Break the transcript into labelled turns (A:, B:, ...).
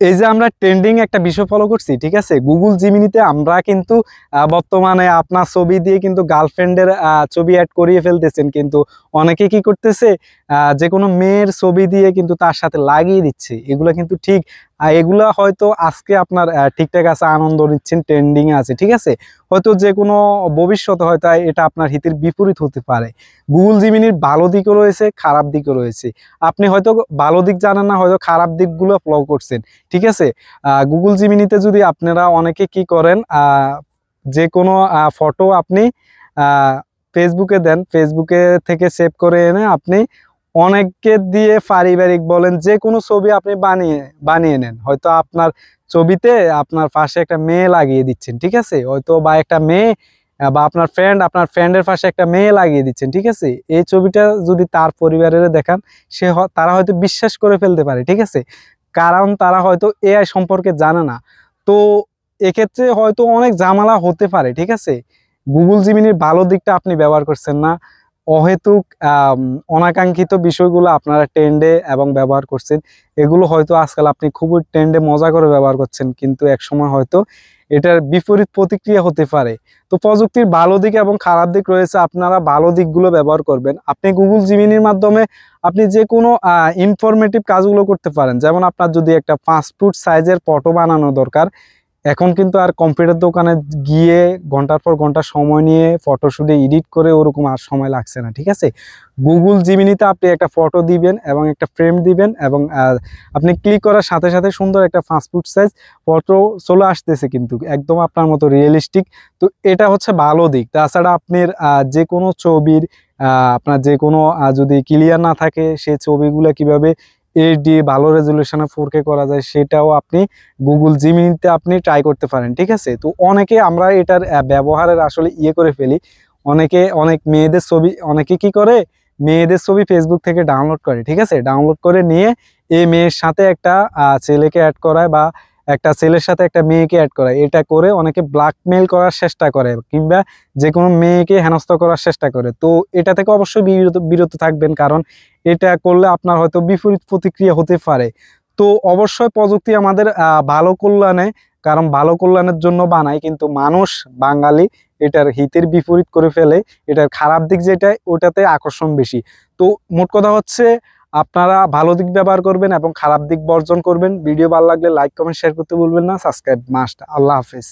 A: এই যে আমরা ট্রেন্ডিং একটা বিষয় ফলো করছি, ঠিক আছে, গুগল জিমিনিতে আমরা কিন্তু বর্তমানে আপনার ছবি দিয়ে কিন্তু গার্লফ্রেন্ডের ছবি অ্যাড করিয়ে ফেলতেছেন, কিন্তু অনেকে কি করতেছে যে কোনো মেয়ের ছবি দিয়ে কিন্তু তার সাথে লাগিয়ে দিচ্ছে। এগুলো কিন্তু ঠিক এগুলা হয়তো আজকে আপনার ঠিকঠাক আছে, আনন্দ নিচ্ছেন, ট্রেন্ডিং আছে, ঠিক আছে, হয়তো যে কোনো ভবিষ্যতে হয়তো এটা আপনার হিতের বিপরীত হতে পারে। গুগল জিমিনির ভালো দিকও রয়েছে, খারাপ দিকও রয়েছে। আপনি হয়তো ভালো দিক জানেন না, হয়তো খারাপ দিকগুলো ফলো করছেন, ঠিক আছে। গুগল জিমিনিতে যদি আপনারা অনেকে কি করেন, যে কোনো ফটো আপনি ফেসবুকে দেন, ফেসবুকে থেকে সেভ করে এনে আপনি অনেককে দিয়ে পারিবারিক বলেন যে কোনো ছবি আপনি বানিয়ে নেন। হয়তো আপনার ছবিতে আপনার পাশে একটা মেয়ে লাগিয়ে দিচ্ছেন, ঠিক আছে, হয়তো বা একটা মেয়ে বা আপনার ফ্রেন্ডের পাশে একটা মেয়ে লাগিয়ে দিচ্ছেন, ঠিক আছে। এই ছবিটা যদি তার পরিবারের দেখান, তারা হয়তো বিশ্বাস করে ফেলতে পারে, ঠিক আছে, কারণ তারা হয়তো এআই সম্পর্কে জানে না। তো এক্ষেত্রে হয়তো অনেক ঝামেলা হতে পারে, ঠিক আছে। গুগল জিমিনির ভালো দিকটা আপনি ব্যবহার করছেন না, অহেতুক অনাকাঙ্ক্ষিত বিষয়গুলো আপনারা ট্রেন্ডে এবং ব্যবহার করছেন। এগুলো হয়তো আজকাল আপনি খুবই ট্রেন্ডে মজা করে ব্যবহার করছেন, কিন্তু এক সময় হয়তো এটার বিপরীত প্রতিক্রিয়া হতে পারে। তো প্রযুক্তির ভালো দিক এবং খারাপ দিক রয়েছে, আপনারা ভালো দিকগুলো ব্যবহার করবেন। আপনি গুগল জিমিনির মাধ্যমে আপনি যে কোনো ইনফরমেটিভ কাজগুলো করতে পারেন। যেমন আপনার যদি একটা পাসপোর্ট সাইজের ফটো বানানো দরকার, এখন কিন্তু আর কম্পিউটার দোকানে গিয়ে ঘন্টার পর ঘন্টা সময় নিয়ে ফটোশুটে এডিট করে ওরকম আর সময় লাগছে না, ঠিক আছে। গুগল জিমিনিতে আপনি একটা ফটো দিবেন এবং একটা ফ্রেম দিবেন এবং আপনি ক্লিক করার সাথে সাথে সুন্দর একটা পাসপোর্ট সাইজ ফটো চলে আসতেছে, কিন্তু একদম আপনার মতো রিয়েলিস্টিক। তো এটা হচ্ছে ভালো দিক। তাছাড়া আপনার যে কোনো ছবির আপনার যে কোনো যদি ক্লিয়ার না থাকে, সেই ছবিগুলো কিভাবে এইচডি ভালো রেজলিউশনে 4K করা যায়, সেটাও আপনি গুগল জিমিনিতে আপনি ট্রাই করতে পারেন, ঠিক আছে। তো অনেকে আমরা এটার ব্যবহারের আসলে করে ফেলি। অনেক মেয়েদের ছবি, অনেকে কি করে, মেয়েদের ছবি ফেসবুক থেকে ডাউনলোড করে, ঠিক আছে, ডাউনলোড করে নিয়ে এই মেয়ের সাথে একটা ছেলেকে অ্যাড করায় বা একটা ছেলের সাথে একটা মেয়েকে অ্যাড করায়। এটা করে অনেকে ব্ল্যাকমেইল করার চেষ্টা করে কিংবা যে কোনো মেয়েকে হেনস্থা করার চেষ্টা করে। তো এটা থেকে অবশ্যই বিরত থাকবেন, কারণ এটা করলে আপনার হয়তো বিপরীত প্রতিক্রিয়া হতে পারে। তো অবশ্যই প্রযুক্তি আমাদের ভালো কল্যাণে, কারণ ভালো কল্যাণের জন্য বানায়, কিন্তু মানুষ বাঙালি এটার হিতের বিপরীত করে ফেলে। এটার খারাপ দিক যেটা, ওটাতে আকর্ষণ বেশি। তো মোট কথা হচ্ছে আপনারা ভালো দিক ব্যবহার করবেন এবং খারাপ দিক বর্জন করবেন। ভিডিও ভালো লাগলে লাইক কমেন্ট শেয়ার করতে ভুলবেন না। Subscribe must. আল্লাহ হাফেজ।